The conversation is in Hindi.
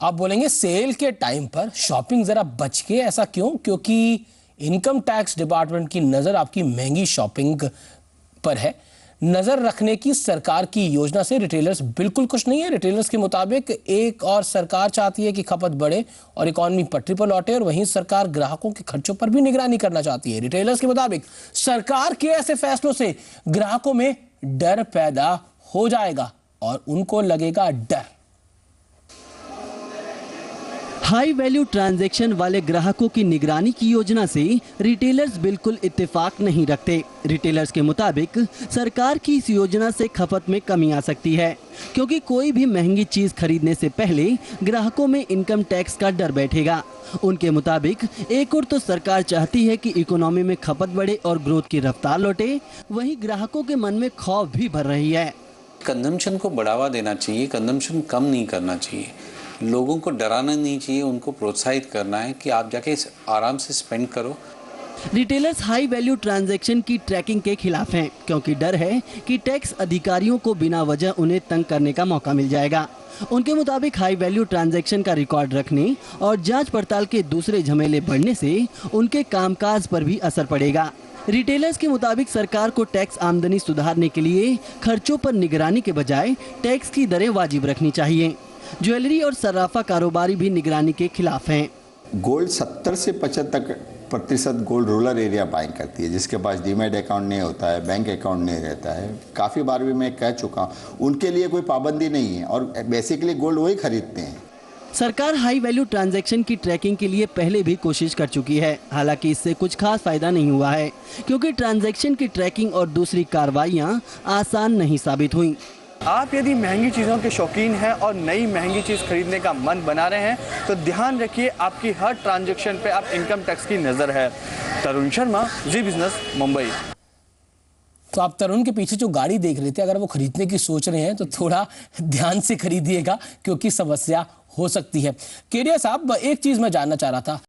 आप बोलेंगे सेल के टाइम पर शॉपिंग जरा बच के, ऐसा क्यों? क्योंकि इनकम टैक्स डिपार्टमेंट की नजर आपकी महंगी शॉपिंग पर है। नजर रखने की सरकार की योजना से रिटेलर्स बिल्कुल खुश नहीं है। रिटेलर्स के मुताबिक एक और सरकार चाहती है कि खपत बढ़े और इकॉनमी पटरी पर लौटे, और वहीं सरकार ग्राहकों के खर्चों पर भी निगरानी करना चाहती है। रिटेलर्स के मुताबिक सरकार के ऐसे फैसलों से ग्राहकों में डर पैदा हो जाएगा और उनको लगेगा डर। हाई वैल्यू ट्रांजैक्शन वाले ग्राहकों की निगरानी की योजना से रिटेलर्स बिल्कुल इत्तेफाक नहीं रखते। रिटेलर्स के मुताबिक सरकार की इस योजना से खपत में कमी आ सकती है, क्योंकि कोई भी महंगी चीज खरीदने से पहले ग्राहकों में इनकम टैक्स का डर बैठेगा। उनके मुताबिक एक और तो सरकार चाहती है कि इकोनॉमी में खपत बढ़े और ग्रोथ की रफ्तार लौटे, वहीं ग्राहकों के मन में खौफ भी भर रही है। कंजम्पशन को बढ़ावा देना चाहिए, कंजम्पशन कम नहीं करना चाहिए। लोगों को डराना नहीं चाहिए, उनको प्रोत्साहित करना है कि आप जाके आराम से स्पेंड करो। रिटेलर्स हाई वैल्यू ट्रांजैक्शन की ट्रैकिंग के खिलाफ हैं, क्योंकि डर है कि टैक्स अधिकारियों को बिना वजह उन्हें तंग करने का मौका मिल जाएगा। उनके मुताबिक हाई वैल्यू ट्रांजैक्शन का रिकॉर्ड रखने और जांच पड़ताल के दूसरे झमेले बढ़ने से उनके कामकाज पर भी असर पड़ेगा। रिटेलर्स के मुताबिक सरकार को टैक्स आमदनी सुधारने के लिए खर्चों पर निगरानी के बजाय टैक्स की दरें वाजिब रखनी चाहिए। ज्वेलरी और सर्राफा कारोबारी भी निगरानी के खिलाफ हैं। गोल्ड 70 से 75% गोल्ड रूरल एरिया बाइंग करती है, जिसके पास डीमैट अकाउंट नहीं होता है, बैंक अकाउंट नहीं रहता है। काफ़ी बार भी मैं कह चुका हूँ, उनके लिए कोई पाबंदी नहीं है और बेसिकली गोल्ड वही खरीदते हैं। सरकार हाई वैल्यू ट्रांजैक्शन की ट्रैकिंग के लिए पहले भी कोशिश कर चुकी है, हालांकि इससे कुछ खास फायदा नहीं हुआ है, क्योंकि ट्रांजैक्शन की ट्रैकिंग और दूसरी कार्रवाइयां आसान नहीं साबित हुई। आप यदि महंगी चीज़ों के शौकीन हैं और नई महंगी चीज़ खरीदने का मन बना रहे हैं तो ध्यान रखिए, आपकी हर ट्रांजैक्शन पे आप इनकम टैक्स की नज़र है। तरुण शर्मा, जी बिजनेस, मुंबई। तो आप तरुण के पीछे जो गाड़ी देख रहे थे, अगर वो खरीदने की सोच रहे हैं तो थोड़ा ध्यान से खरीदिएगा, क्योंकि समस्या हो सकती है। केडिया साहब, एक चीज मैं जानना चाह रहा था।